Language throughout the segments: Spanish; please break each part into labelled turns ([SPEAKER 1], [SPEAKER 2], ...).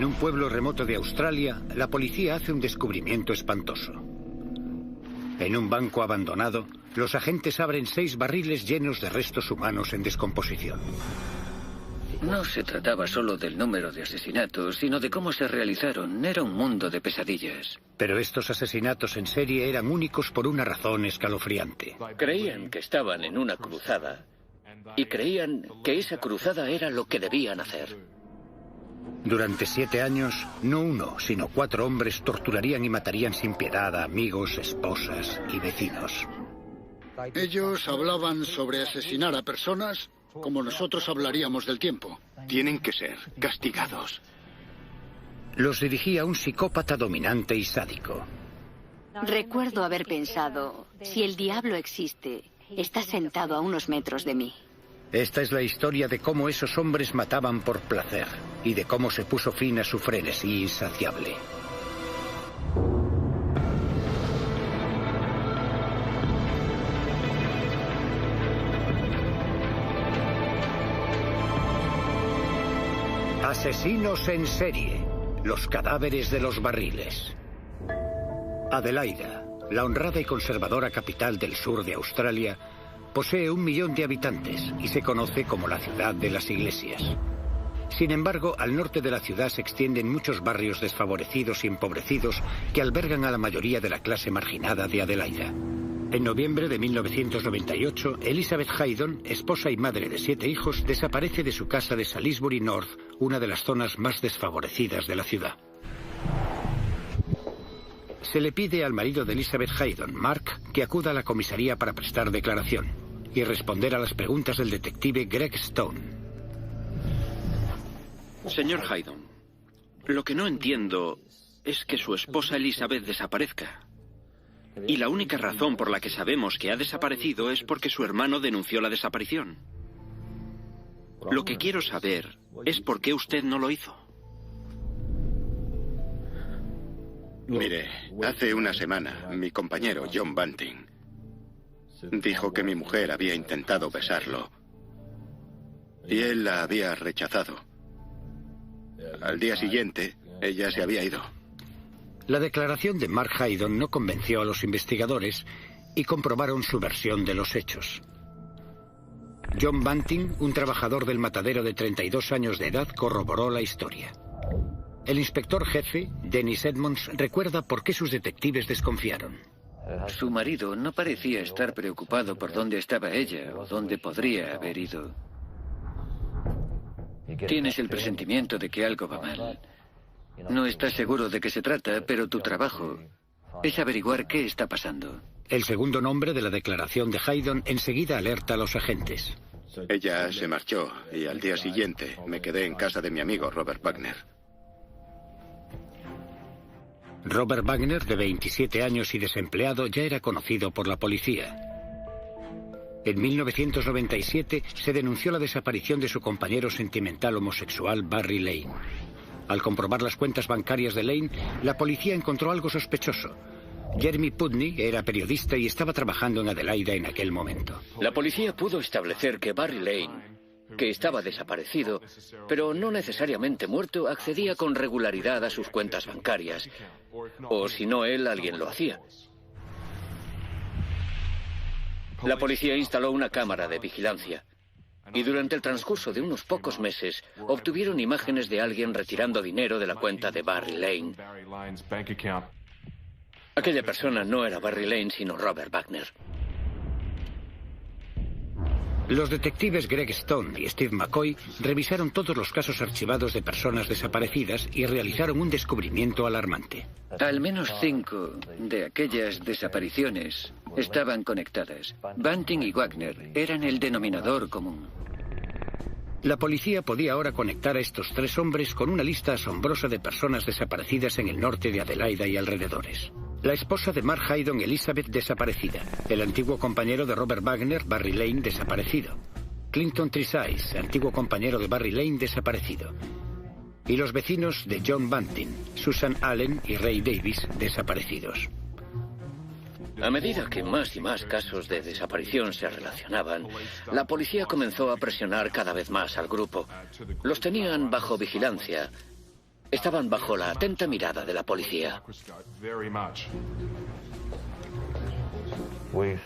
[SPEAKER 1] En un pueblo remoto de Australia, la policía hace un descubrimiento espantoso. En un banco abandonado, los agentes abren 6 barriles llenos de restos humanos en descomposición.
[SPEAKER 2] No se trataba solo del número de asesinatos, sino de cómo se realizaron. Era un mundo de pesadillas.
[SPEAKER 1] Pero estos asesinatos en serie eran únicos por una razón escalofriante.
[SPEAKER 2] Creían que estaban en una cruzada y creían que esa cruzada era lo que debían hacer.
[SPEAKER 1] Durante 7 años, no uno, sino 4 hombres torturarían y matarían sin piedad a amigos, esposas y vecinos.
[SPEAKER 3] Ellos hablaban sobre asesinar a personas como nosotros hablaríamos del tiempo.
[SPEAKER 4] Tienen que ser castigados.
[SPEAKER 1] Los dirigía un psicópata dominante y sádico.
[SPEAKER 5] Recuerdo haber pensado, si el diablo existe, está sentado a unos metros de mí.
[SPEAKER 1] Esta es la historia de cómo esos hombres mataban por placer y de cómo se puso fin a su frenesí insaciable. Asesinos en serie. Los cadáveres de los barriles. Adelaida, la honrada y conservadora capital del sur de Australia, posee 1 millón de habitantes y se conoce como la ciudad de las iglesias. Sin embargo, al norte de la ciudad se extienden muchos barrios desfavorecidos y empobrecidos que albergan a la mayoría de la clase marginada de Adelaida. En noviembre de 1998, Elizabeth Haydon, esposa y madre de 7 hijos, desaparece de su casa de Salisbury North, una de las zonas más desfavorecidas de la ciudad. Se le pide al marido de Elizabeth Haydon, Mark, que acuda a la comisaría para prestar declaración y responder a las preguntas del detective Greg Stone.
[SPEAKER 6] Señor Haydon, lo que no entiendo es que su esposa Elizabeth desaparezca. Y la única razón por la que sabemos que ha desaparecido es porque su hermano denunció la desaparición. Lo que quiero saber es por qué usted no lo hizo.
[SPEAKER 4] Mire, hace una semana, mi compañero John Bunting dijo que mi mujer había intentado besarlo y él la había rechazado. Al día siguiente, ella se había ido.
[SPEAKER 1] La declaración de Mark Haydon no convenció a los investigadores y comprobaron su versión de los hechos. John Bunting, un trabajador del matadero de 32 años de edad, corroboró la historia. El inspector jefe, Dennis Edmonds, recuerda por qué sus detectives desconfiaron.
[SPEAKER 2] Su marido no parecía estar preocupado por dónde estaba ella o dónde podría haber ido. Tienes el presentimiento de que algo va mal. No estás seguro de qué se trata, pero tu trabajo es averiguar qué está pasando.
[SPEAKER 1] El segundo nombre de la declaración de Haydon enseguida alerta a los agentes.
[SPEAKER 4] Ella se marchó y al día siguiente me quedé en casa de mi amigo Robert Wagner.
[SPEAKER 1] Robert Wagner, de 27 años y desempleado, ya era conocido por la policía. En 1997 se denunció la desaparición de su compañero sentimental homosexual Barry Lane. Al comprobar las cuentas bancarias de Lane, la policía encontró algo sospechoso. Jeremy Putney era periodista y estaba trabajando en Adelaida en aquel momento.
[SPEAKER 2] La policía pudo establecer que Barry Lane, que estaba desaparecido, pero no necesariamente muerto, accedía con regularidad a sus cuentas bancarias. O si no él, alguien lo hacía. La policía instaló una cámara de vigilancia. Y durante el transcurso de unos pocos meses, obtuvieron imágenes de alguien retirando dinero de la cuenta de Barry Lane. Aquella persona no era Barry Lane, sino Robert Wagner.
[SPEAKER 1] Los detectives Greg Stone y Steve McCoy revisaron todos los casos archivados de personas desaparecidas y realizaron un descubrimiento alarmante.
[SPEAKER 2] Al menos 5 de aquellas desapariciones estaban conectadas. Bunting y Wagner eran el denominador común.
[SPEAKER 1] La policía podía ahora conectar a estos 3 hombres con una lista asombrosa de personas desaparecidas en el norte de Adelaida y alrededores. La esposa de Mark Haydon, Elizabeth, desaparecida. El antiguo compañero de Robert Wagner, Barry Lane, desaparecido. Clinton Tresize, antiguo compañero de Barry Lane, desaparecido. Y los vecinos de John Bunting, Susan Allen y Ray Davis, desaparecidos.
[SPEAKER 2] A medida que más y más casos de desaparición se relacionaban, la policía comenzó a presionar cada vez más al grupo. Los tenían bajo vigilancia estaban bajo la atenta mirada de la policía.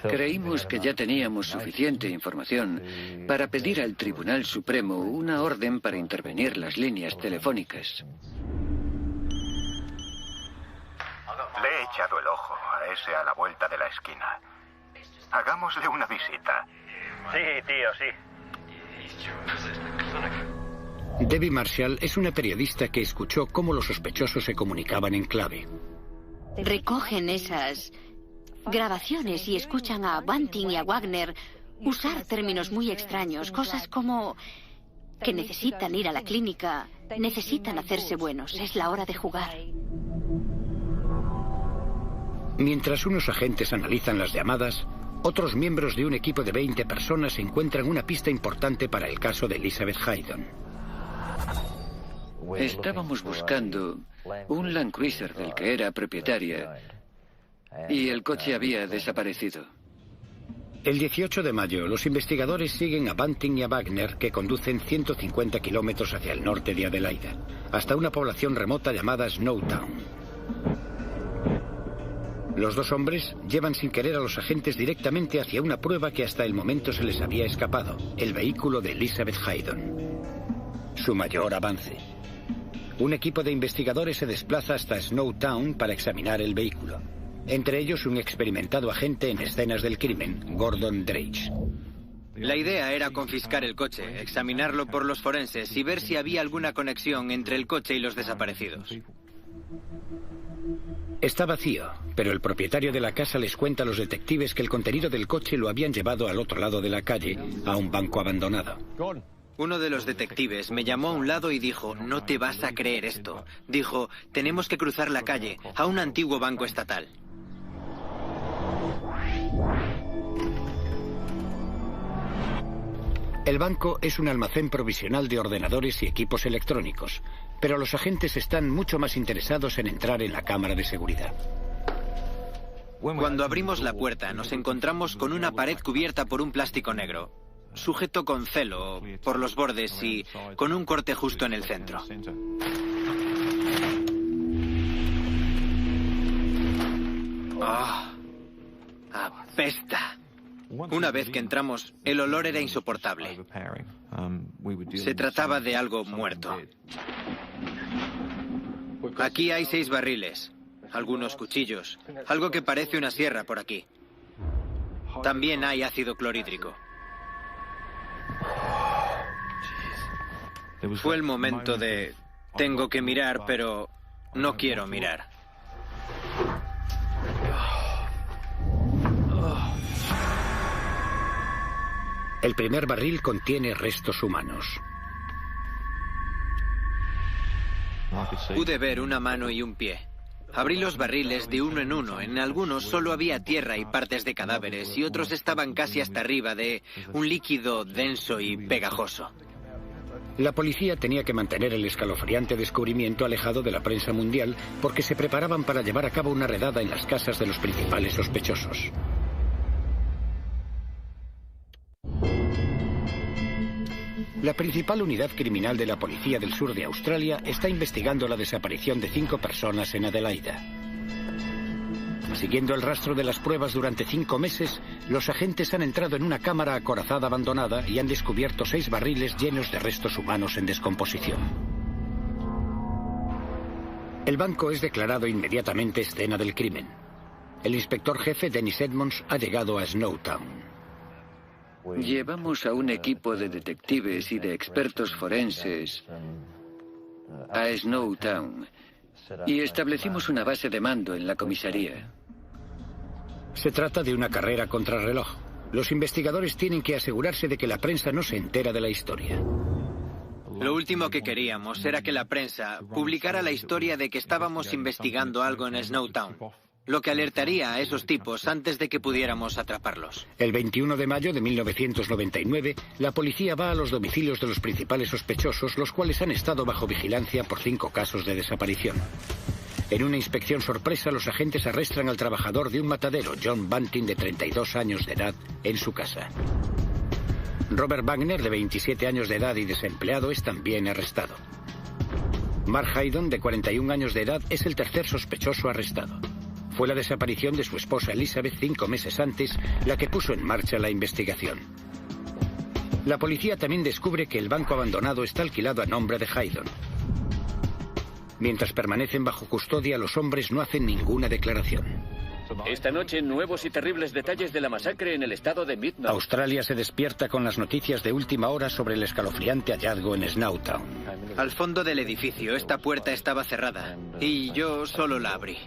[SPEAKER 2] Creímos que ya teníamos suficiente información para pedir al Tribunal Supremo una orden para intervenir las líneas telefónicas.
[SPEAKER 7] Le he echado el ojo a ese a la vuelta de la esquina. Hagámosle una visita.
[SPEAKER 8] Sí, tío, sí.
[SPEAKER 1] Debbie Marshall es una periodista que escuchó cómo los sospechosos se comunicaban en clave.
[SPEAKER 5] Recogen esas grabaciones y escuchan a Bunting y a Wagner usar términos muy extraños, cosas como que necesitan ir a la clínica, necesitan hacerse buenos, es la hora de jugar.
[SPEAKER 1] Mientras unos agentes analizan las llamadas, otros miembros de un equipo de 20 personas encuentran una pista importante para el caso de Elizabeth Haydon.
[SPEAKER 2] Estábamos buscando un Land Cruiser del que era propietaria y el coche había desaparecido.
[SPEAKER 1] El 18 de mayo, los investigadores siguen a Bunting y a Wagner, que conducen 150 kilómetros hacia el norte de Adelaida, hasta una población remota llamada Snowtown. Los dos hombres llevan sin querer a los agentes directamente hacia una prueba que hasta el momento se les había escapado, el vehículo de Elizabeth Haydon. Su mayor avance. Un equipo de investigadores se desplaza hasta Snowtown para examinar el vehículo. Entre ellos un experimentado agente en escenas del crimen, Gordon Drage.
[SPEAKER 9] La idea era confiscar el coche, examinarlo por los forenses y ver si había alguna conexión entre el coche y los desaparecidos.
[SPEAKER 1] Está vacío, pero el propietario de la casa les cuenta a los detectives que el contenido del coche lo habían llevado al otro lado de la calle, a un banco abandonado.
[SPEAKER 9] Uno de los detectives me llamó a un lado y dijo, no te vas a creer esto. Dijo, tenemos que cruzar la calle, a un antiguo banco estatal.
[SPEAKER 1] El banco es un almacén provisional de ordenadores y equipos electrónicos, pero los agentes están mucho más interesados en entrar en la cámara de seguridad.
[SPEAKER 9] Cuando abrimos la puerta, nos encontramos con una pared cubierta por un plástico negro, sujeto con celo por los bordes y con un corte justo en el centro. ¡Ah! ¡Apesta! Una vez que entramos, el olor era insoportable. Se trataba de algo muerto. Aquí hay 6 barriles, algunos cuchillos, algo que parece una sierra por aquí. También hay ácido clorhídrico. Fue el momento de... tengo que mirar, pero no quiero mirar.
[SPEAKER 1] El primer barril contiene restos humanos.
[SPEAKER 9] Pude ver una mano y un pie. Abrí los barriles de uno en uno. En algunos solo había tierra y partes de cadáveres y otros estaban casi hasta arriba de un líquido denso y pegajoso.
[SPEAKER 1] La policía tenía que mantener el escalofriante descubrimiento alejado de la prensa mundial porque se preparaban para llevar a cabo una redada en las casas de los principales sospechosos. La principal unidad criminal de la Policía del Sur de Australia está investigando la desaparición de 5 personas en Adelaida. Siguiendo el rastro de las pruebas durante 5 meses, los agentes han entrado en una cámara acorazada abandonada y han descubierto 6 barriles llenos de restos humanos en descomposición. El banco es declarado inmediatamente escena del crimen. El inspector jefe Dennis Edmonds ha llegado a Snowtown.
[SPEAKER 2] Llevamos a un equipo de detectives y de expertos forenses a Snowtown y establecimos una base de mando en la comisaría.
[SPEAKER 1] Se trata de una carrera contrarreloj. Los investigadores tienen que asegurarse de que la prensa no se entera de la historia.
[SPEAKER 9] Lo último que queríamos era que la prensa publicara la historia de que estábamos investigando algo en Snowtown, lo que alertaría a esos tipos antes de que pudiéramos atraparlos.
[SPEAKER 1] El 21 de mayo de 1999, la policía va a los domicilios de los principales sospechosos, los cuales han estado bajo vigilancia por 5 casos de desaparición. En una inspección sorpresa, los agentes arrestan al trabajador de un matadero, John Bunting, de 32 años de edad, en su casa. Robert Wagner, de 27 años de edad y desempleado, es también arrestado. Mark Haydon, de 41 años de edad, es el tercer sospechoso arrestado. Fue la desaparición de su esposa Elizabeth 5 meses antes la que puso en marcha la investigación. La policía también descubre que el banco abandonado está alquilado a nombre de Haydon. Mientras permanecen bajo custodia, los hombres no hacen ninguna declaración.
[SPEAKER 2] Esta noche, nuevos y terribles detalles de la masacre en el estado de Midtown.
[SPEAKER 1] Australia se despierta con las noticias de última hora sobre el escalofriante hallazgo en Snowtown.
[SPEAKER 9] Al fondo del edificio, esta puerta estaba cerrada y yo solo la abrí.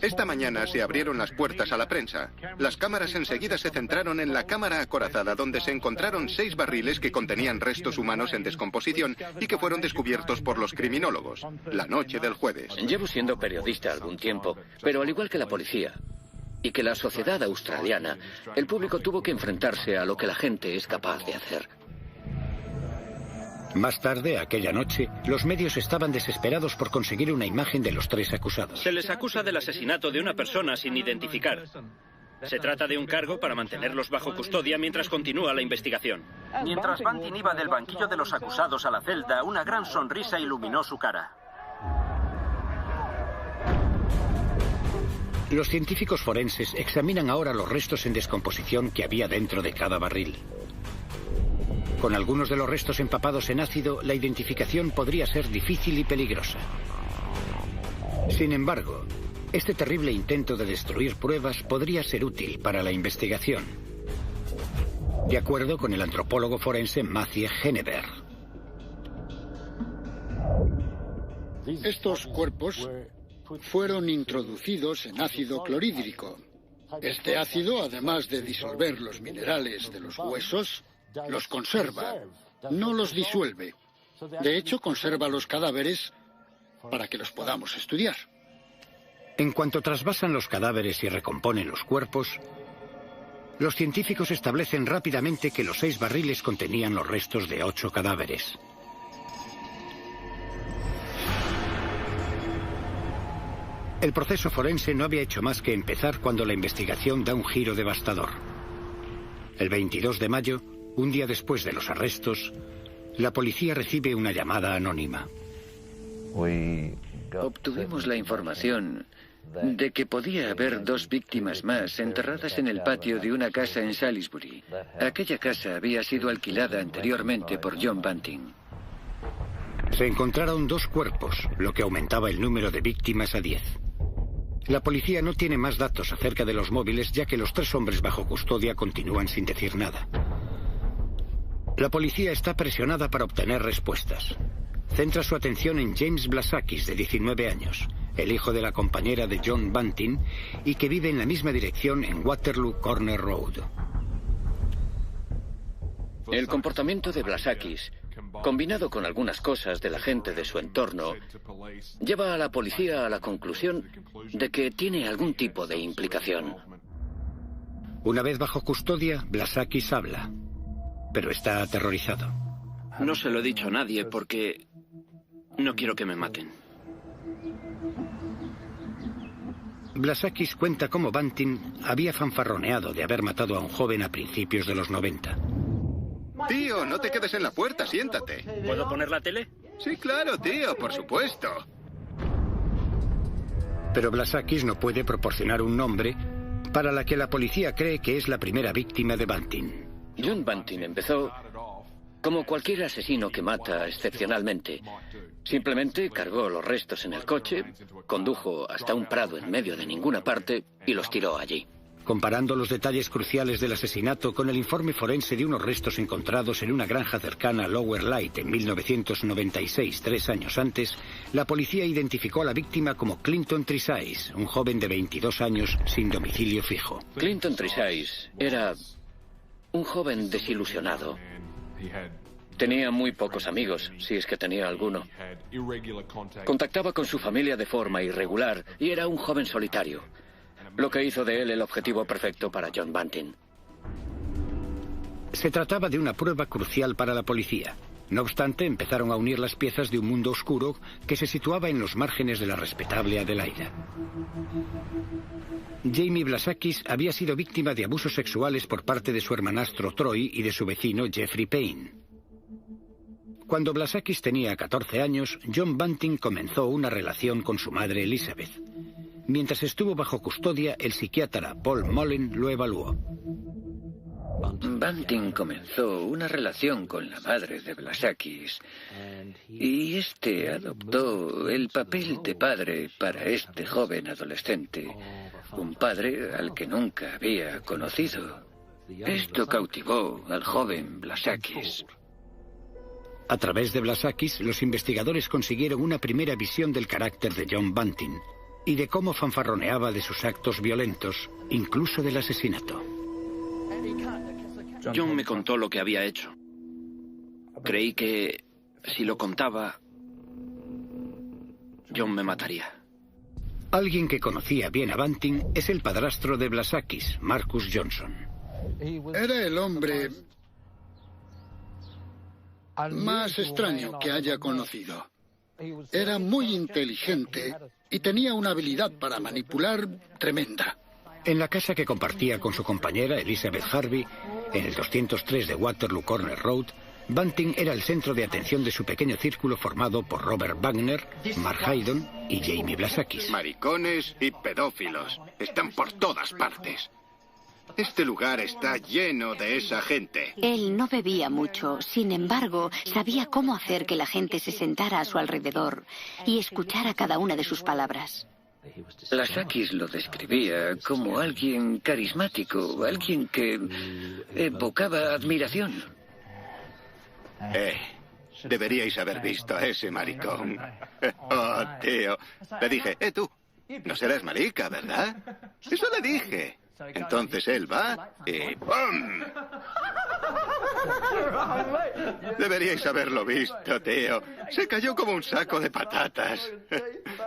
[SPEAKER 4] Esta mañana se abrieron las puertas a la prensa. Las cámaras enseguida se centraron en la cámara acorazada, donde se encontraron 6 barriles que contenían restos humanos en descomposición y que fueron descubiertos por los criminólogos la noche del jueves.
[SPEAKER 2] Llevo siendo periodista algún tiempo, pero al igual que la policía y que la sociedad australiana, el público tuvo que enfrentarse a lo que la gente es capaz de hacer.
[SPEAKER 1] Más tarde, aquella noche, los medios estaban desesperados por conseguir una imagen de los 3 acusados.
[SPEAKER 6] Se les acusa del asesinato de una persona sin identificar. Se trata de un cargo para mantenerlos bajo custodia mientras continúa la investigación.
[SPEAKER 10] Mientras Bunting iba del banquillo de los acusados a la celda, una gran sonrisa iluminó su cara.
[SPEAKER 1] Los científicos forenses examinan ahora los restos en descomposición que había dentro de cada barril. Con algunos de los restos empapados en ácido, la identificación podría ser difícil y peligrosa. Sin embargo, este terrible intento de destruir pruebas podría ser útil para la investigación, de acuerdo con el antropólogo forense Matthew Henneberg.
[SPEAKER 3] Estos cuerpos fueron introducidos en ácido clorhídrico. Este ácido, además de disolver los minerales de los huesos, los conserva, no los disuelve. De hecho, conserva los cadáveres para que los podamos estudiar.
[SPEAKER 1] En cuanto trasvasan los cadáveres y recomponen los cuerpos, los científicos establecen rápidamente que los 6 barriles contenían los restos de 8 cadáveres. El proceso forense no había hecho más que empezar cuando la investigación da un giro devastador. El 22 de mayo, un día después de los arrestos, la policía recibe una llamada anónima.
[SPEAKER 2] Obtuvimos la información de que podía haber 2 víctimas más enterradas en el patio de una casa en Salisbury. Aquella casa había sido alquilada anteriormente por John Bunting.
[SPEAKER 1] Se encontraron 2 cuerpos, lo que aumentaba el número de víctimas a 10. La policía no tiene más datos acerca de los móviles, ya que los 3 hombres bajo custodia continúan sin decir nada. La policía está presionada para obtener respuestas. Centra su atención en James Blasakis, de 19 años, el hijo de la compañera de John Bunting, y que vive en la misma dirección en Waterloo Corner Road.
[SPEAKER 2] El comportamiento de Blasakis, combinado con algunas cosas de la gente de su entorno, lleva a la policía a la conclusión de que tiene algún tipo de implicación.
[SPEAKER 1] Una vez bajo custodia, Blasakis habla, pero está aterrorizado.
[SPEAKER 6] No se lo he dicho a nadie porque no quiero que me maten.
[SPEAKER 1] Blasakis cuenta cómo Bunting había fanfarroneado de haber matado a un joven a principios de los 90.
[SPEAKER 4] Tío, no te quedes en la puerta, siéntate.
[SPEAKER 6] ¿Puedo poner la tele?
[SPEAKER 4] Sí, claro, tío, por supuesto.
[SPEAKER 1] Pero Blasakis no puede proporcionar un nombre para la que la policía cree que es la primera víctima de Bunting.
[SPEAKER 2] John Bunting empezó como cualquier asesino que mata excepcionalmente. Simplemente cargó los restos en el coche, condujo hasta un prado en medio de ninguna parte y los tiró allí.
[SPEAKER 1] Comparando los detalles cruciales del asesinato con el informe forense de unos restos encontrados en una granja cercana a Lower Light en 1996, 3 años antes, la policía identificó a la víctima como Clinton Trezise, un joven de 22 años sin domicilio fijo.
[SPEAKER 2] Clinton Trezise era un joven desilusionado. Tenía muy pocos amigos, si es que tenía alguno. Contactaba con su familia de forma irregular y era un joven solitario, lo que hizo de él el objetivo perfecto para John Bunting.
[SPEAKER 1] Se trataba de una prueba crucial para la policía. No obstante, empezaron a unir las piezas de un mundo oscuro que se situaba en los márgenes de la respetable Adelaida. Jamie Blasakis había sido víctima de abusos sexuales por parte de su hermanastro Troy y de su vecino Jeffrey Payne. Cuando Blasakis tenía 14 años, John Bunting comenzó una relación con su madre Elizabeth. Mientras estuvo bajo custodia, el psiquiatra Paul Mullen lo evaluó.
[SPEAKER 2] Bunting comenzó una relación con la madre de Blasakis y este adoptó el papel de padre para este joven adolescente, un padre al que nunca había conocido. Esto cautivó al joven Blasakis.
[SPEAKER 1] A través de Blasakis, los investigadores consiguieron una primera visión del carácter de John Bunting y de cómo fanfarroneaba de sus actos violentos, incluso del asesinato.
[SPEAKER 6] John me contó lo que había hecho. Creí que si lo contaba, John me mataría.
[SPEAKER 1] Alguien que conocía bien a Bunting es el padrastro de Blasakis, Marcus Johnson.
[SPEAKER 3] Era el hombre más extraño que haya conocido. Era muy inteligente y tenía una habilidad para manipular tremenda.
[SPEAKER 1] En la casa que compartía con su compañera Elizabeth Harvey, en el 203 de Waterloo Corner Road, Bunting era el centro de atención de su pequeño círculo formado por Robert Wagner, Mark Haydon y Jamie Blasakis.
[SPEAKER 4] Maricones y pedófilos. Están por todas partes. Este lugar está lleno de esa gente.
[SPEAKER 5] Él no bebía mucho, sin embargo, sabía cómo hacer que la gente se sentara a su alrededor y escuchara cada una de sus palabras.
[SPEAKER 2] Blasakis lo describía como alguien carismático, alguien que evocaba admiración.
[SPEAKER 4] Deberíais haber visto a ese maricón. Oh, tío. Le dije, tú, no serás marica, ¿verdad? Eso le dije. Entonces él va y ¡pum! Deberíais haberlo visto, tío. Se cayó como un saco de patatas.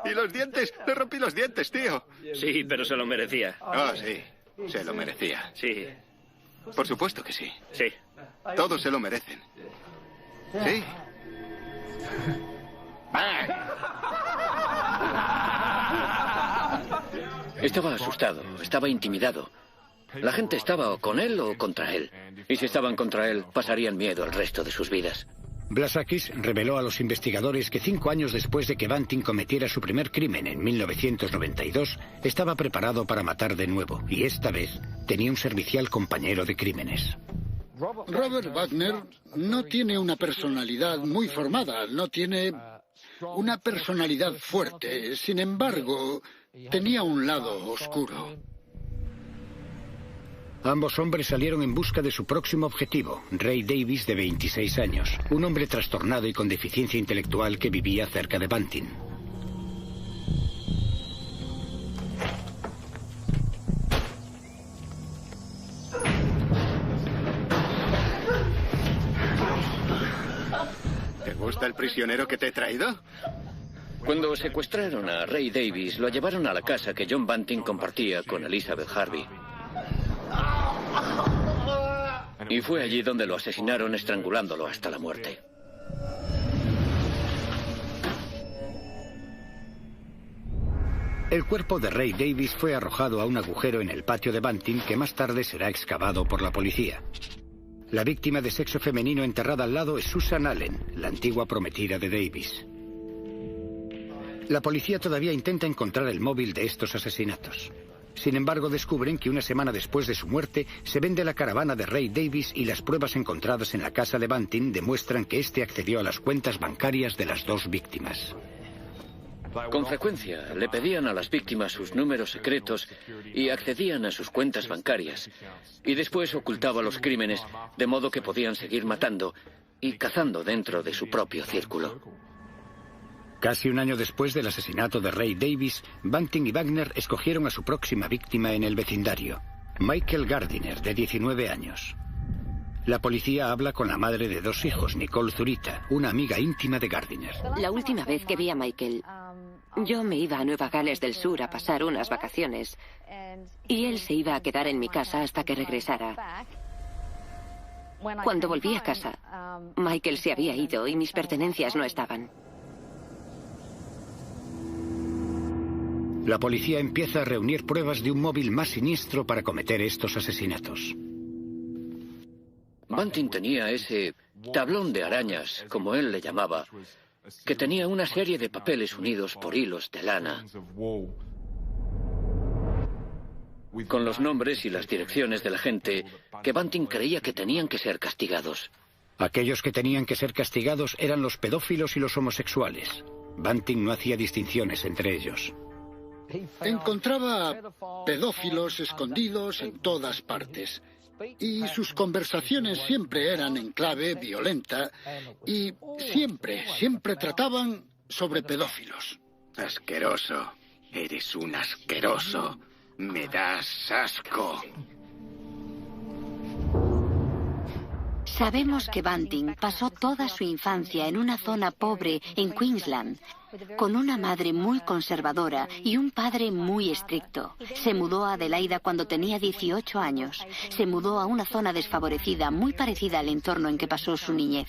[SPEAKER 4] Y los dientes, le rompí los dientes, tío.
[SPEAKER 11] Sí, pero se lo merecía.
[SPEAKER 4] Oh, sí, se lo merecía.
[SPEAKER 11] Sí.
[SPEAKER 4] Por supuesto que sí.
[SPEAKER 11] Sí.
[SPEAKER 4] Todos se lo merecen. Sí.
[SPEAKER 2] Estaba asustado, estaba intimidado. La gente estaba o con él o contra él. Y si estaban contra él, pasarían miedo el resto de sus vidas.
[SPEAKER 1] Blasakis reveló a los investigadores que 5 años después de que Bunting cometiera su primer crimen en 1992, estaba preparado para matar de nuevo, y esta vez tenía un servicial compañero de crímenes.
[SPEAKER 3] Robert Wagner no tiene una personalidad muy formada, no tiene una personalidad fuerte. Sin embargo, tenía un lado oscuro.
[SPEAKER 1] Ambos hombres salieron en busca de su próximo objetivo, Ray Davies, de 26 años, un hombre trastornado y con deficiencia intelectual que vivía cerca de Bunting.
[SPEAKER 4] ¿Te gusta el prisionero que te he traído?
[SPEAKER 2] Cuando secuestraron a Ray Davies, lo llevaron a la casa que John Bunting compartía con Elizabeth Harvey. Y fue allí donde lo asesinaron estrangulándolo hasta la muerte.
[SPEAKER 1] El cuerpo de Ray Davies fue arrojado a un agujero en el patio de Bunting que más tarde será excavado por la policía. La víctima de sexo femenino enterrada al lado es Susan Allen, la antigua prometida de Davies. La policía todavía intenta encontrar el móvil de estos asesinatos. Sin embargo, descubren que una semana después de su muerte se vende la caravana de Ray Davies y las pruebas encontradas en la casa de Bunting demuestran que éste accedió a las cuentas bancarias de las dos víctimas.
[SPEAKER 2] Con frecuencia le pedían a las víctimas sus números secretos y accedían a sus cuentas bancarias. Y después ocultaba los crímenes, de modo que podían seguir matando y cazando dentro de su propio círculo.
[SPEAKER 1] Casi un año después del asesinato de Ray Davies, Bunting y Wagner escogieron a su próxima víctima en el vecindario, Michael Gardiner, de 19 años. La policía habla con la madre de 2 hijos, Nicole Zurita, una amiga íntima de Gardiner.
[SPEAKER 12] La última vez que vi a Michael, yo me iba a Nueva Gales del Sur a pasar unas vacaciones y él se iba a quedar en mi casa hasta que regresara. Cuando volví a casa, Michael se había ido y mis pertenencias no estaban.
[SPEAKER 1] La policía empieza a reunir pruebas de un móvil más siniestro para cometer estos asesinatos.
[SPEAKER 2] Bunting tenía ese tablón de arañas, como él le llamaba, que tenía una serie de papeles unidos por hilos de lana, con los nombres y las direcciones de la gente que Bunting creía que tenían que ser castigados.
[SPEAKER 1] Aquellos que tenían que ser castigados eran los pedófilos y los homosexuales. Bunting no hacía distinciones entre ellos.
[SPEAKER 3] Encontraba pedófilos escondidos en todas partes. Y sus conversaciones siempre eran en clave violenta y siempre trataban sobre pedófilos.
[SPEAKER 4] Asqueroso. Eres un asqueroso. Me das asco.
[SPEAKER 5] Sabemos que Bunting pasó toda su infancia en una zona pobre en Queensland, con una madre muy conservadora y un padre muy estricto. Se mudó a Adelaida cuando tenía 18 años. Se mudó a una zona desfavorecida, muy parecida al entorno en que pasó su niñez.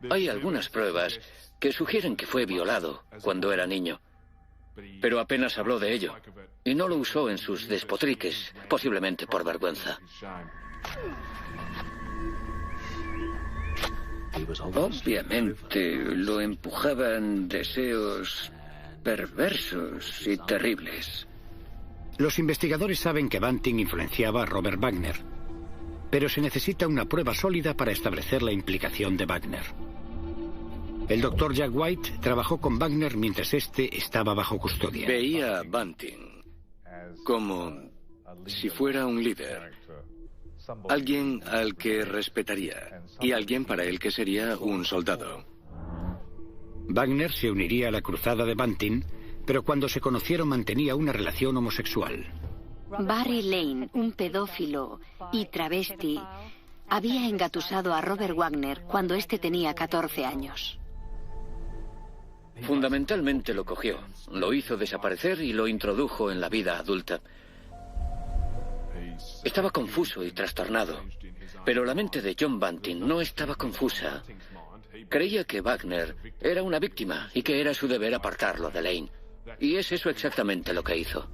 [SPEAKER 2] Hay algunas pruebas que sugieren que fue violado cuando era niño, pero apenas habló de ello y no lo usó en sus despotriques, posiblemente por vergüenza. Obviamente lo empujaban deseos perversos y terribles.
[SPEAKER 1] Los investigadores saben que Bunting influenciaba a Robert Wagner, pero se necesita una prueba sólida para establecer la implicación de Wagner. El doctor Jack White trabajó con Wagner mientras este estaba bajo custodia.
[SPEAKER 13] Veía a Bunting como si fuera un líder. Alguien al que respetaría y alguien para él que sería un soldado.
[SPEAKER 1] Wagner se uniría a la cruzada de Bunting, pero cuando se conocieron mantenía una relación homosexual.
[SPEAKER 5] Barry Lane, un pedófilo y travesti, había engatusado a Robert Wagner cuando éste tenía 14 años.
[SPEAKER 2] Fundamentalmente lo cogió, lo hizo desaparecer y lo introdujo en la vida adulta. Estaba confuso y trastornado, pero la mente de John Bunting no estaba confusa. Creía que Wagner era una víctima y que era su deber apartarlo de Lane. Y es eso exactamente lo que hizo.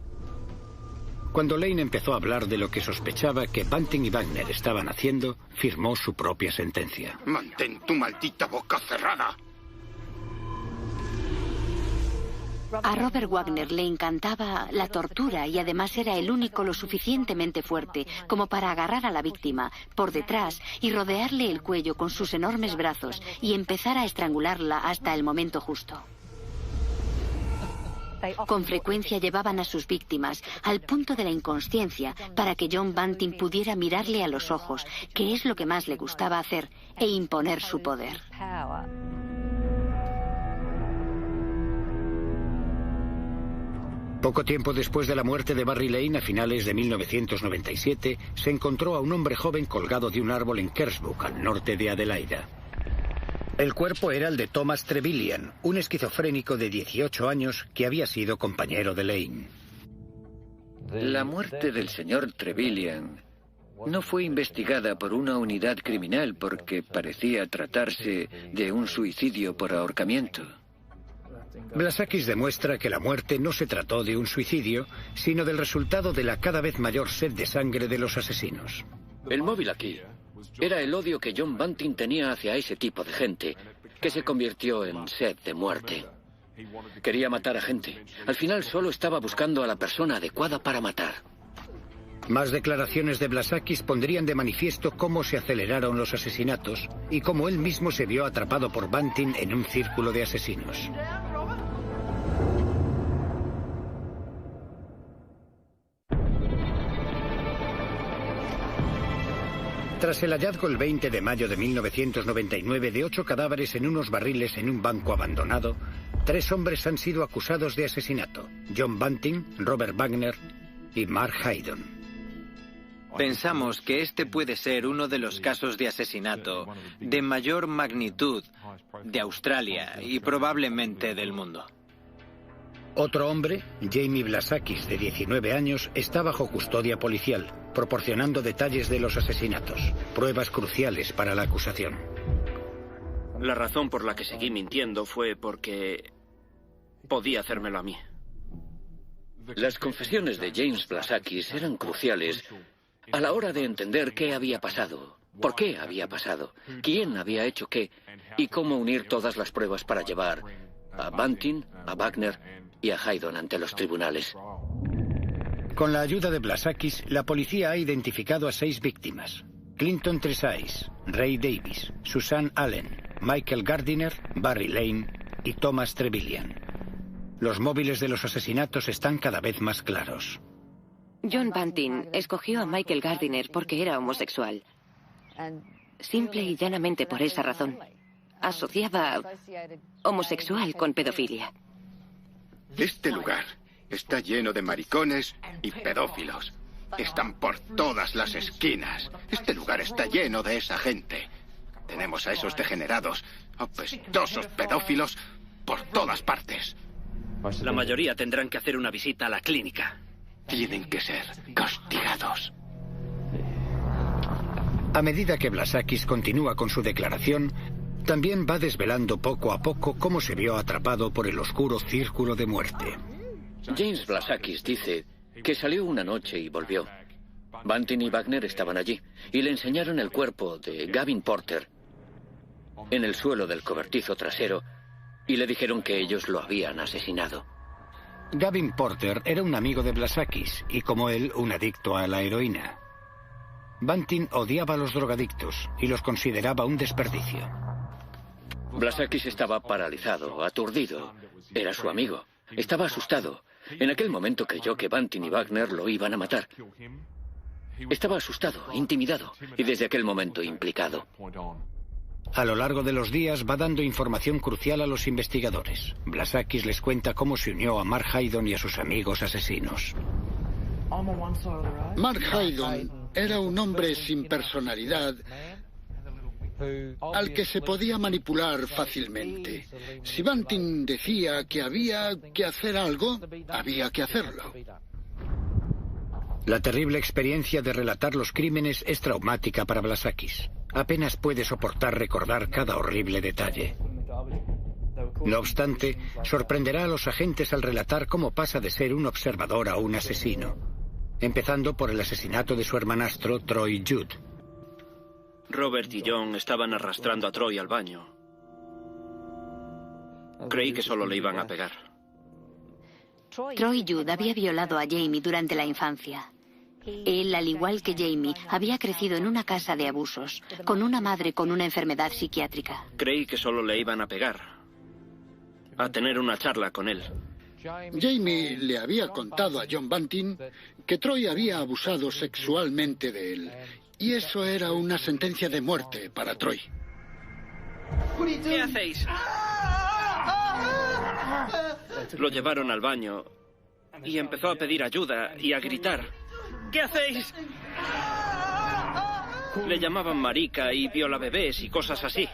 [SPEAKER 1] Cuando Lane empezó a hablar de lo que sospechaba que Bunting y Wagner estaban haciendo, firmó su propia sentencia.
[SPEAKER 4] ¡Mantén tu maldita boca cerrada!
[SPEAKER 5] A Robert Wagner le encantaba la tortura y además era el único lo suficientemente fuerte como para agarrar a la víctima por detrás y rodearle el cuello con sus enormes brazos y empezar a estrangularla hasta el momento justo. Con frecuencia llevaban a sus víctimas al punto de la inconsciencia para que John Bunting pudiera mirarle a los ojos, que es lo que más le gustaba hacer, e imponer su poder.
[SPEAKER 1] Poco tiempo después de la muerte de Barry Lane, a finales de 1997, se encontró a un hombre joven colgado de un árbol en Kersburg, al norte de Adelaida. El cuerpo era el de Thomas Trevelyan, un esquizofrénico de 18 años que había sido compañero de Lane.
[SPEAKER 2] La muerte del señor Trevelyan no fue investigada por una unidad criminal porque parecía tratarse de un suicidio por ahorcamiento.
[SPEAKER 1] Blasakis demuestra que la muerte no se trató de un suicidio, sino del resultado de la cada vez mayor sed de sangre de los asesinos.
[SPEAKER 2] El móvil aquí era el odio que John Bunting tenía hacia ese tipo de gente, que se convirtió en sed de muerte. Quería matar a gente. Al final solo estaba buscando a la persona adecuada para matar.
[SPEAKER 1] Más declaraciones de Blasakis pondrían de manifiesto cómo se aceleraron los asesinatos y cómo él mismo se vio atrapado por Bunting en un círculo de asesinos. Tras el hallazgo el 20 de mayo de 1999 de 8 cadáveres en unos barriles en un banco abandonado, 3 hombres han sido acusados de asesinato: John Bunting, Robert Wagner y Mark Haydon.
[SPEAKER 9] Pensamos que este puede ser uno de los casos de asesinato de mayor magnitud de Australia y probablemente del mundo.
[SPEAKER 1] Otro hombre, Jamie Blasakis, de 19 años, está bajo custodia policial, proporcionando detalles de los asesinatos, pruebas cruciales para la acusación.
[SPEAKER 6] La razón por la que seguí mintiendo fue porque podía hacérmelo a mí.
[SPEAKER 2] Las confesiones de James Blasakis eran cruciales a la hora de entender qué había pasado por qué había pasado, quién había hecho qué y cómo unir todas las pruebas para llevar a Bunting, a Wagner y a Haydon ante los tribunales.
[SPEAKER 1] Con la ayuda de Blasakis, la policía ha identificado a 6 víctimas: Clinton Trezais, Ray Davis, Susan Allen, Michael Gardiner, Barry Lane y Thomas Trevelyan. Los móviles de los asesinatos están cada vez más claros.
[SPEAKER 12] John Bunting escogió a Michael Gardiner porque era homosexual. Simple y llanamente por esa razón. Asociaba homosexual con pedofilia.
[SPEAKER 4] Este lugar está lleno de maricones y pedófilos. Están por todas las esquinas. Este lugar está lleno de esa gente. Tenemos a esos degenerados, apestosos pedófilos por todas partes.
[SPEAKER 11] La mayoría tendrán que hacer una visita a la clínica.
[SPEAKER 4] Tienen que ser castigados.
[SPEAKER 1] A medida que Blasakis continúa con su declaración, también va desvelando poco a poco cómo se vio atrapado por el oscuro círculo de muerte.
[SPEAKER 2] James Blasakis dice que salió una noche y volvió. Bunting y Wagner estaban allí y le enseñaron el cuerpo de Gavin Porter en el suelo del cobertizo trasero y le dijeron que ellos lo habían asesinado.
[SPEAKER 1] Gavin Porter era un amigo de Blasakis y, como él, un adicto a la heroína. Bunting odiaba a los drogadictos y los consideraba un desperdicio.
[SPEAKER 2] Blasakis estaba paralizado, aturdido. Era su amigo. Estaba asustado. En aquel momento creyó que Bunting y Wagner lo iban a matar. Estaba asustado, intimidado y desde aquel momento implicado.
[SPEAKER 1] A lo largo de los días va dando información crucial a los investigadores. Blasakis les cuenta cómo se unió a Mark Haydon y a sus amigos asesinos.
[SPEAKER 3] Mark Haydon era un hombre sin personalidad al que se podía manipular fácilmente. Si Bunting decía que había que hacer algo, había que hacerlo.
[SPEAKER 1] La terrible experiencia de relatar los crímenes es traumática para Blasakis. Apenas puede soportar recordar cada horrible detalle. No obstante, sorprenderá a los agentes al relatar cómo pasa de ser un observador a un asesino, empezando por el asesinato de su hermanastro Troy Judd.
[SPEAKER 6] Robert y John estaban arrastrando a Troy al baño. Creí que solo le iban a pegar.
[SPEAKER 5] Troy Judd había violado a Jamie durante la infancia. Él, al igual que Jamie, había crecido en una casa de abusos, con una madre con una enfermedad psiquiátrica.
[SPEAKER 6] Creí que solo le iban a pegar, a tener una charla con él.
[SPEAKER 3] Jamie le había contado a John Bunting que Troy había abusado sexualmente de él, y eso era una sentencia de muerte para Troy.
[SPEAKER 6] ¿Qué hacéis? Lo llevaron al baño y empezó a pedir ayuda y a gritar. ¿Qué hacéis? Le llamaban marica y violabebés y cosas así.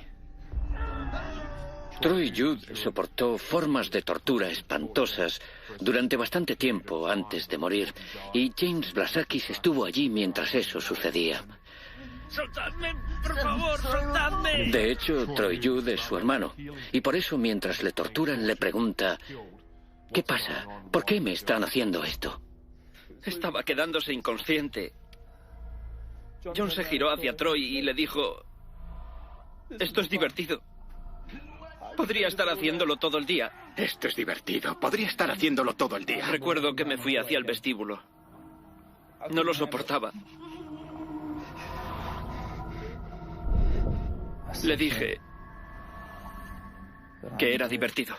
[SPEAKER 2] Troy Judd soportó formas de tortura espantosas durante bastante tiempo antes de morir, y James Blasakis estuvo allí mientras eso sucedía.
[SPEAKER 11] ¡Soltadme! ¡Por favor, soltadme!
[SPEAKER 2] De hecho, Troy Judd es su hermano, y por eso mientras le torturan le pregunta: ¿qué pasa? ¿Por qué me están haciendo esto?
[SPEAKER 6] Estaba quedándose inconsciente. John se giró hacia Troy y le dijo: esto es divertido. Podría estar haciéndolo todo el día.
[SPEAKER 4] Esto es divertido. Podría estar haciéndolo todo el día.
[SPEAKER 6] Recuerdo que me fui hacia el vestíbulo. No lo soportaba. Le dije que era divertido.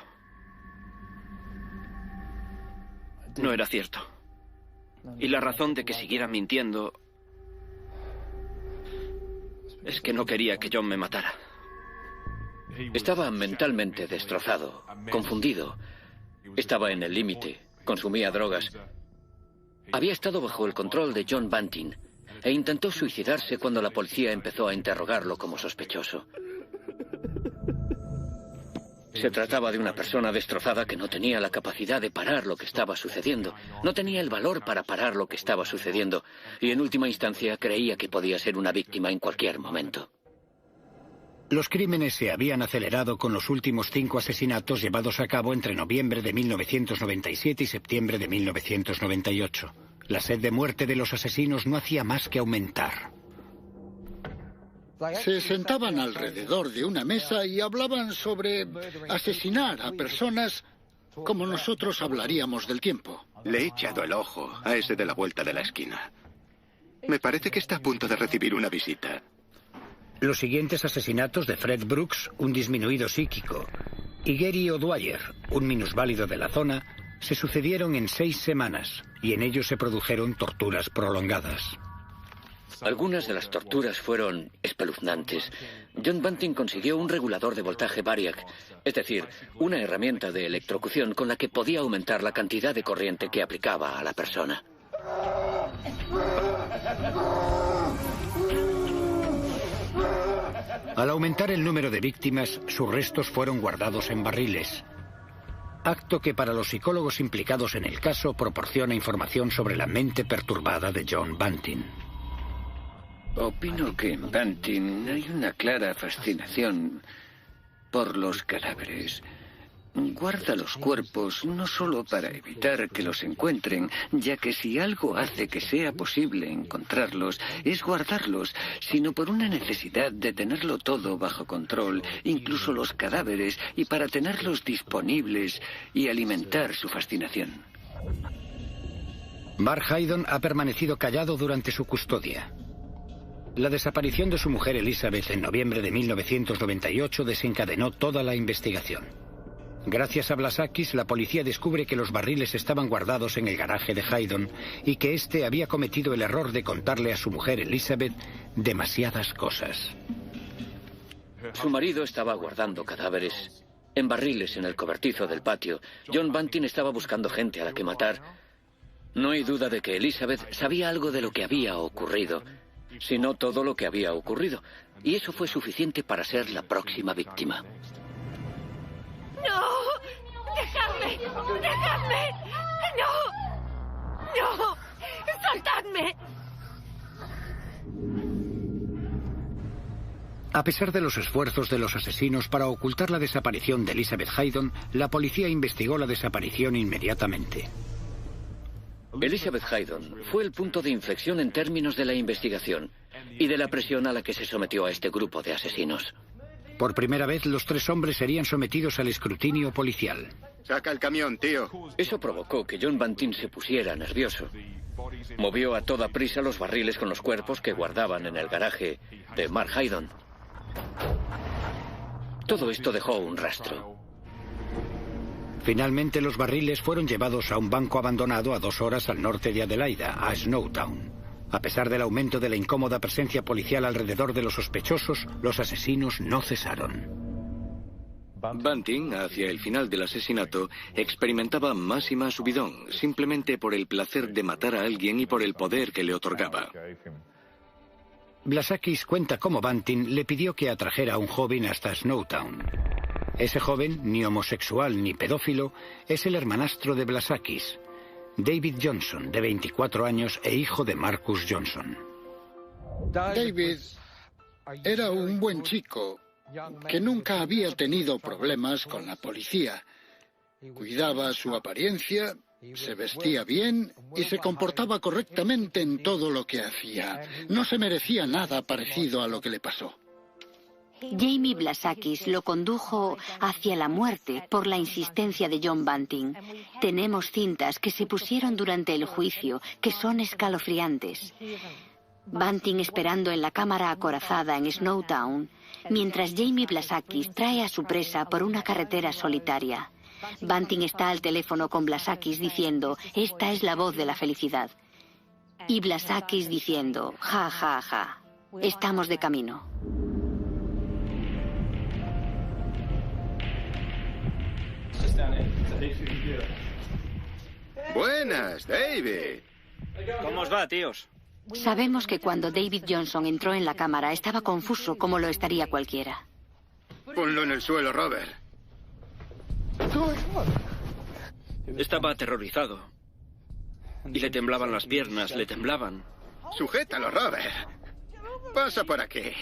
[SPEAKER 6] No era cierto. Y la razón de que siguiera mintiendo es que no quería que John me matara.
[SPEAKER 2] Estaba mentalmente destrozado, confundido. Estaba en el límite, consumía drogas. Había estado bajo el control de John Bunting e intentó suicidarse cuando la policía empezó a interrogarlo como sospechoso. Se trataba de una persona destrozada que no tenía la capacidad de parar lo que estaba sucediendo. No tenía el valor para parar lo que estaba sucediendo. Y en última instancia creía que podía ser una víctima en cualquier momento.
[SPEAKER 1] Los crímenes se habían acelerado con los últimos 5 asesinatos llevados a cabo entre noviembre de 1997 y septiembre de 1998. La sed de muerte de los asesinos no hacía más que aumentar.
[SPEAKER 3] Se sentaban alrededor de una mesa y hablaban sobre asesinar a personas como nosotros hablaríamos del tiempo.
[SPEAKER 4] Le he echado el ojo a ese de la vuelta de la esquina. Me parece que está a punto de recibir una visita.
[SPEAKER 1] Los siguientes asesinatos de Fred Brooks, un disminuido psíquico, y Gary O'Dwyer, un minusválido de la zona, se sucedieron en 6 semanas, y en ellos se produjeron torturas prolongadas.
[SPEAKER 2] Algunas de las torturas fueron espeluznantes. John Bunting consiguió un regulador de voltaje Variac, es decir, una herramienta de electrocución con la que podía aumentar la cantidad de corriente que aplicaba a la persona.
[SPEAKER 1] Al aumentar el número de víctimas, sus restos fueron guardados en barriles. Acto que para los psicólogos implicados en el caso proporciona información sobre la mente perturbada de John Bunting.
[SPEAKER 2] Opino que en Bunting hay una clara fascinación por los cadáveres. Guarda los cuerpos no solo para evitar que los encuentren, ya que si algo hace que sea posible encontrarlos es guardarlos, sino por una necesidad de tenerlo todo bajo control, incluso los cadáveres, y para tenerlos disponibles y alimentar su fascinación.
[SPEAKER 1] Mark Haydon ha permanecido callado durante su custodia. La desaparición de su mujer Elizabeth en noviembre de 1998 desencadenó toda la investigación. Gracias a Blasakis, la policía descubre que los barriles estaban guardados en el garaje de Haydon y que éste había cometido el error de contarle a su mujer Elizabeth demasiadas cosas.
[SPEAKER 2] Su marido estaba guardando cadáveres en barriles en el cobertizo del patio. John Bunting estaba buscando gente a la que matar. No hay duda de que Elizabeth sabía algo de lo que había ocurrido, si no todo lo que había ocurrido, y eso fue suficiente para ser la próxima víctima.
[SPEAKER 14] ¡No! ¡Dejadme! ¡Dejadme! ¡No! ¡No! ¡Soltadme!
[SPEAKER 1] A pesar de los esfuerzos de los asesinos para ocultar la desaparición de Elizabeth Haydon, la policía investigó la desaparición inmediatamente.
[SPEAKER 2] Elizabeth Haydon fue el punto de inflexión en términos de la investigación y de la presión a la que se sometió a este grupo de asesinos.
[SPEAKER 1] Por primera vez, los 3 hombres serían sometidos al escrutinio policial.
[SPEAKER 4] Saca el camión, tío.
[SPEAKER 2] Eso provocó que John Bunting se pusiera nervioso. Movió a toda prisa los barriles con los cuerpos que guardaban en el garaje de Mark Haydon. Todo esto dejó un rastro.
[SPEAKER 1] Finalmente, los barriles fueron llevados a un banco abandonado a 2 horas al norte de Adelaida, a Snowtown. A pesar del aumento de la incómoda presencia policial alrededor de los sospechosos, los asesinos no cesaron.
[SPEAKER 13] Bunting, hacia el final del asesinato, experimentaba más y más subidón, simplemente por el placer de matar a alguien y por el poder que le otorgaba.
[SPEAKER 1] Blasakis cuenta cómo Bunting le pidió que atrajera a un joven hasta Snowtown. Ese joven, ni homosexual ni pedófilo, es el hermanastro de Blasakis, David Johnson, de 24 años e hijo de Marcus Johnson.
[SPEAKER 3] David era un buen chico que nunca había tenido problemas con la policía. Cuidaba su apariencia, se vestía bien y se comportaba correctamente en todo lo que hacía. No se merecía nada parecido a lo que le pasó.
[SPEAKER 5] Jamie Blasakis lo condujo hacia la muerte por la insistencia de John Bunting. Tenemos cintas que se pusieron durante el juicio que son escalofriantes. Bunting esperando en la cámara acorazada en Snowtown, mientras Jamie Blasakis trae a su presa por una carretera solitaria. Bunting está al teléfono con Blasakis diciendo, esta es la voz de la felicidad. Y Blasakis diciendo, ja, ja, ja, estamos de camino.
[SPEAKER 4] Buenas, David.
[SPEAKER 11] ¿Cómo os va, tíos?
[SPEAKER 5] Sabemos que cuando David Johnson entró en la cámara estaba confuso como lo estaría cualquiera.
[SPEAKER 4] Ponlo en el suelo, Robert.
[SPEAKER 6] Estaba aterrorizado. Y le temblaban las piernas, le temblaban.
[SPEAKER 4] Sujétalo, Robert. Pasa por aquí.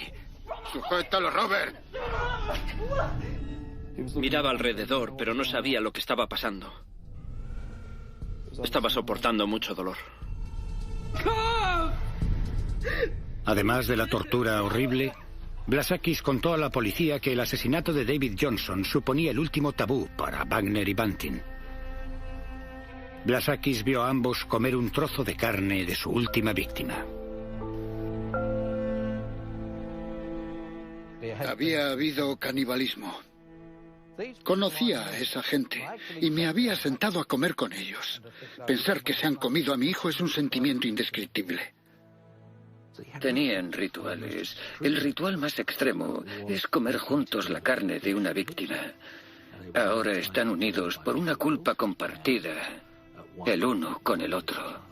[SPEAKER 4] Sujétalo, Robert.
[SPEAKER 6] Miraba alrededor, pero no sabía lo que estaba pasando. Estaba soportando mucho dolor.
[SPEAKER 1] Además de la tortura horrible, Blasakis contó a la policía que el asesinato de David Johnson suponía el último tabú para Wagner y Banting. Blasakis vio a ambos comer un trozo de carne de su última víctima.
[SPEAKER 3] Había habido canibalismo. Conocía a esa gente y me había sentado a comer con ellos. Pensar que se han comido a mi hijo es un sentimiento indescriptible.
[SPEAKER 2] Tenían rituales. El ritual más extremo es comer juntos la carne de una víctima. Ahora están unidos por una culpa compartida, el uno con el otro.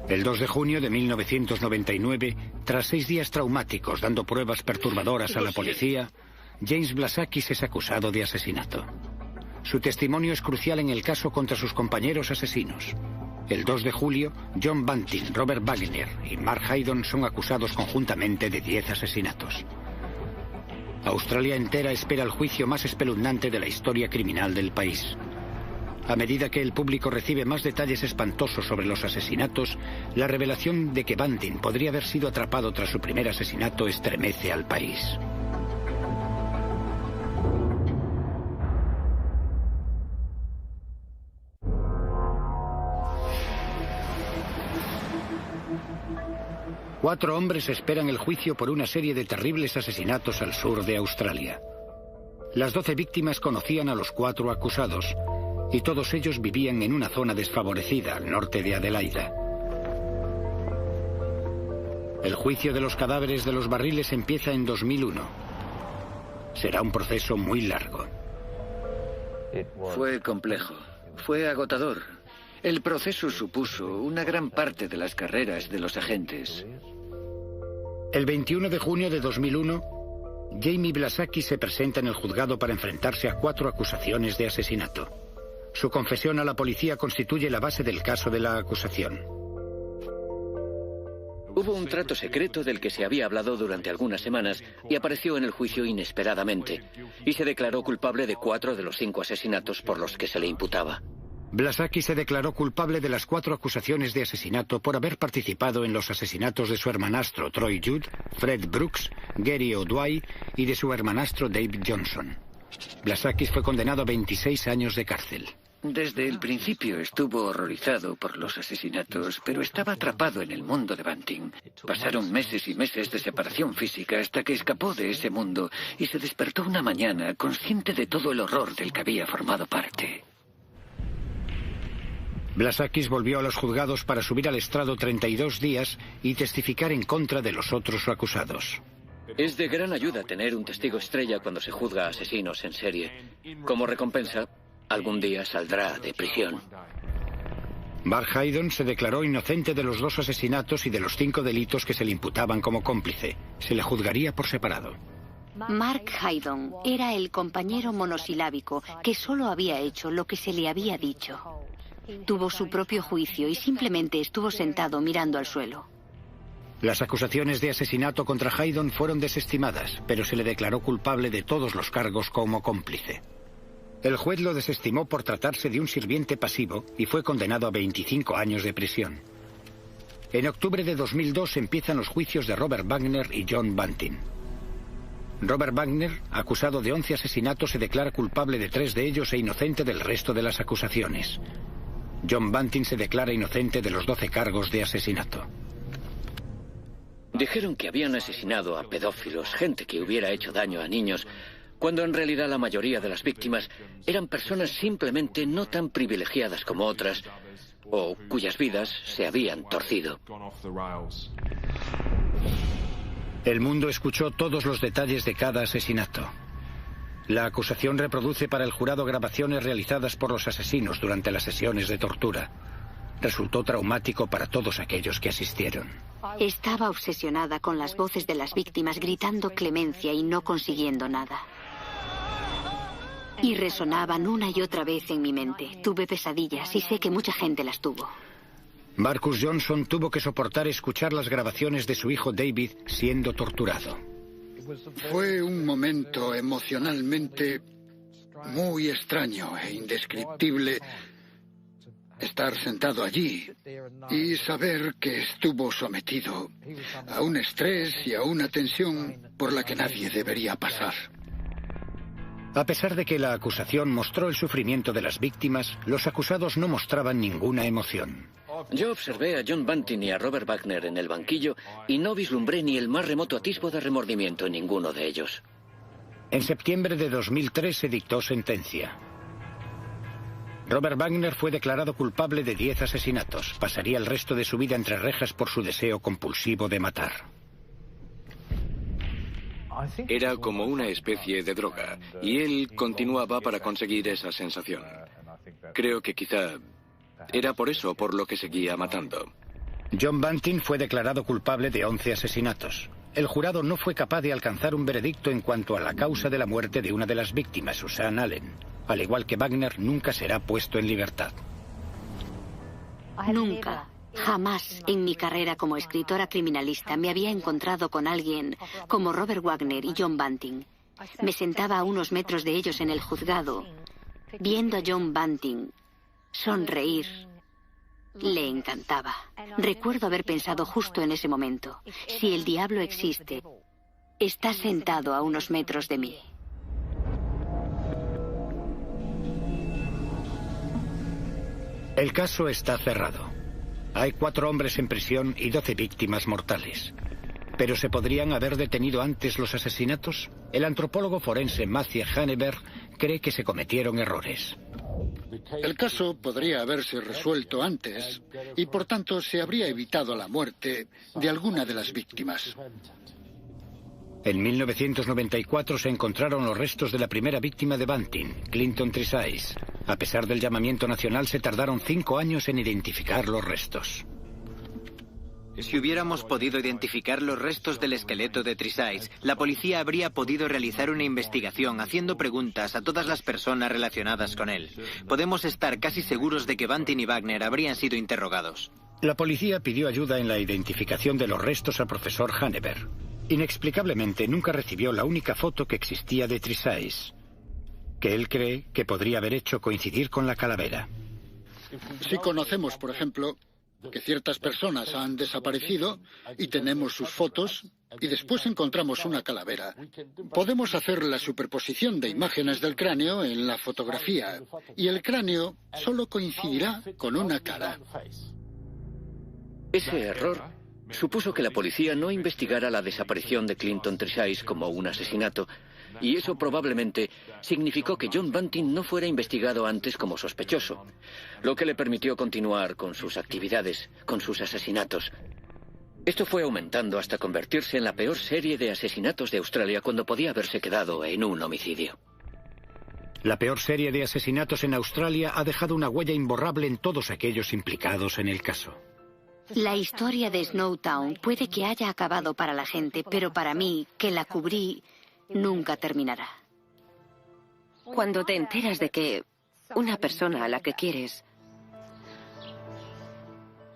[SPEAKER 1] El 2 de junio de 1999, tras 6 días traumáticos dando pruebas perturbadoras a la policía, James Blasakis es acusado de asesinato. Su testimonio es crucial en el caso contra sus compañeros asesinos. El 2 de julio, John Banting, Robert Wagner y Mark Haydon son acusados conjuntamente de 10 asesinatos. Australia entera espera el juicio más espeluznante de la historia criminal del país. A medida que el público recibe más detalles espantosos sobre los asesinatos, la revelación de que Banting podría haber sido atrapado tras su primer asesinato estremece al país. Cuatro hombres esperan el juicio por una serie de terribles asesinatos al sur de Australia. Las 12 víctimas conocían a los 4 acusados, y todos ellos vivían en una zona desfavorecida al norte de Adelaida. El juicio de los cadáveres de los barriles empieza en 2001. Será un proceso muy largo.
[SPEAKER 2] Fue complejo, fue agotador. El proceso supuso una gran parte de las carreras de los agentes.
[SPEAKER 1] El 21 de junio de 2001, Jamie Blasakis se presenta en el juzgado para enfrentarse a 4 acusaciones de asesinato. Su confesión a la policía constituye la base del caso de la acusación.
[SPEAKER 2] Hubo un trato secreto del que se había hablado durante algunas semanas y apareció en el juicio inesperadamente, y se declaró culpable de 4 de los 5 asesinatos por los que se le imputaba.
[SPEAKER 1] Blasakis se declaró culpable de las 4 acusaciones de asesinato por haber participado en los asesinatos de su hermanastro Troy Judd, Fred Brooks, Gary O'Dwyer y de su hermanastro David Johnson. Blasakis fue condenado a 26 años de cárcel.
[SPEAKER 2] Desde el principio estuvo horrorizado por los asesinatos, pero estaba atrapado en el mundo de Banting. Pasaron meses y meses de separación física hasta que escapó de ese mundo y se despertó una mañana consciente de todo el horror del que había formado parte.
[SPEAKER 1] Blasakis volvió a los juzgados para subir al estrado 32 días y testificar en contra de los otros acusados.
[SPEAKER 2] Es de gran ayuda tener un testigo estrella cuando se juzga a asesinos en serie. Como recompensa, algún día saldrá de prisión.
[SPEAKER 1] Mark Haydon se declaró inocente de los 2 asesinatos y de los 5 delitos que se le imputaban como cómplice. Se le juzgaría por separado.
[SPEAKER 5] Mark Haydon era el compañero monosilábico que solo había hecho lo que se le había dicho. Tuvo su propio juicio y simplemente estuvo sentado mirando al suelo.
[SPEAKER 1] Las acusaciones de asesinato contra Haydon fueron desestimadas, pero se le declaró culpable de todos los cargos como cómplice. El juez lo desestimó por tratarse de un sirviente pasivo y fue condenado a 25 años de prisión. En octubre de 2002 empiezan los juicios de Robert Wagner y John Banting. Robert Wagner, acusado de 11 asesinatos, se declara culpable de 3 de ellos e inocente del resto de las acusaciones. John Banting se declara inocente de los 12 cargos de asesinato.
[SPEAKER 2] Dijeron que habían asesinado a pedófilos, gente que hubiera hecho daño a niños, cuando en realidad la mayoría de las víctimas eran personas simplemente no tan privilegiadas como otras, o cuyas vidas se habían torcido.
[SPEAKER 1] El mundo escuchó todos los detalles de cada asesinato. La acusación reproduce para el jurado grabaciones realizadas por los asesinos durante las sesiones de tortura. Resultó traumático para todos aquellos que asistieron.
[SPEAKER 5] Estaba obsesionada con las voces de las víctimas gritando clemencia y no consiguiendo nada. Y resonaban una y otra vez en mi mente. Tuve pesadillas y sé que mucha gente las tuvo.
[SPEAKER 1] Marcus Johnson tuvo que soportar escuchar las grabaciones de su hijo David siendo torturado.
[SPEAKER 3] Fue un momento emocionalmente muy extraño e indescriptible estar sentado allí y saber que estuvo sometido a un estrés y a una tensión por la que nadie debería pasar.
[SPEAKER 1] A pesar de que la acusación mostró el sufrimiento de las víctimas, los acusados no mostraban ninguna emoción.
[SPEAKER 2] Yo observé a John Banting y a Robert Wagner en el banquillo y no vislumbré ni el más remoto atisbo de remordimiento en ninguno de ellos.
[SPEAKER 1] En septiembre de 2003 se dictó sentencia. Robert Wagner fue declarado culpable de 10 asesinatos. Pasaría el resto de su vida entre rejas por su deseo compulsivo de matar.
[SPEAKER 13] Era como una especie de droga, y él continuaba para conseguir esa sensación. Creo que quizá era por eso por lo que seguía matando.
[SPEAKER 1] John Banting fue declarado culpable de 11 asesinatos. El jurado no fue capaz de alcanzar un veredicto en cuanto a la causa de la muerte de una de las víctimas, Susan Allen. Al igual que Wagner, nunca será puesto en libertad.
[SPEAKER 5] Nunca, jamás en mi carrera como escritora criminalista me había encontrado con alguien como Robert Wagner y John Banting. Me sentaba a unos metros de ellos en el juzgado, viendo a John Banting sonreír. Le encantaba. Recuerdo haber pensado justo en ese momento: si el diablo existe, está sentado a unos metros de mí.
[SPEAKER 1] El caso está cerrado. Hay 4 hombres en prisión y 12 víctimas mortales. ¿Pero se podrían haber detenido antes los asesinatos? El antropólogo forense Matthew Haneberg cree que se cometieron errores.
[SPEAKER 3] El caso podría haberse resuelto antes y, por tanto, se habría evitado la muerte de alguna de las víctimas.
[SPEAKER 1] En 1994 se encontraron los restos de la primera víctima de Banting, Clinton Trezise. A pesar del llamamiento nacional, se tardaron 5 años en identificar los restos.
[SPEAKER 9] Si hubiéramos podido identificar los restos del esqueleto de Trezise, la policía habría podido realizar una investigación haciendo preguntas a todas las personas relacionadas con él. Podemos estar casi seguros de que Banting y Wagner habrían sido interrogados.
[SPEAKER 1] La policía pidió ayuda en la identificación de los restos al profesor Haneberg. Inexplicablemente, nunca recibió la única foto que existía de Trezise, que él cree que podría haber hecho coincidir con la calavera.
[SPEAKER 3] Si conocemos, por ejemplo, que ciertas personas han desaparecido y tenemos sus fotos y después encontramos una calavera, podemos hacer la superposición de imágenes del cráneo en la fotografía y el cráneo solo coincidirá con una cara.
[SPEAKER 2] Ese error supuso que la policía no investigara la desaparición de Clinton Trezise como un asesinato, y eso probablemente significó que John Banting no fuera investigado antes como sospechoso, lo que le permitió continuar con sus actividades, con sus asesinatos. Esto fue aumentando hasta convertirse en la peor serie de asesinatos de Australia cuando podía haberse quedado en un homicidio.
[SPEAKER 1] La peor serie de asesinatos en Australia ha dejado una huella imborrable en todos aquellos implicados en el caso.
[SPEAKER 5] La historia de Snowtown puede que haya acabado para la gente, pero para mí, que la cubrí, nunca terminará.
[SPEAKER 12] Cuando te enteras de que una persona a la que quieres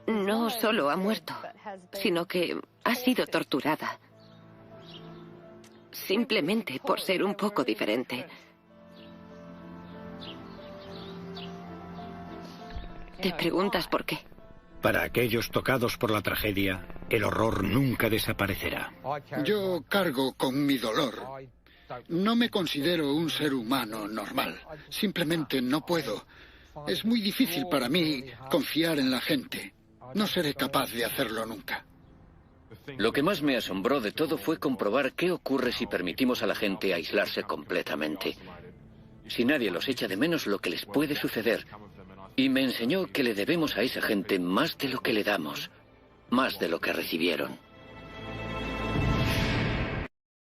[SPEAKER 12] no solo ha muerto, sino que ha sido torturada, simplemente por ser un poco diferente, te preguntas por qué.
[SPEAKER 1] Para aquellos tocados por la tragedia, el horror nunca desaparecerá.
[SPEAKER 3] Yo cargo con mi dolor. No me considero un ser humano normal. Simplemente no puedo. Es muy difícil para mí confiar en la gente. No seré capaz de hacerlo nunca.
[SPEAKER 2] Lo que más me asombró de todo fue comprobar qué ocurre si permitimos a la gente aislarse completamente. Si nadie los echa de menos, lo que les puede suceder. Y me enseñó que le debemos a esa gente más de lo que le damos, más de lo que recibieron.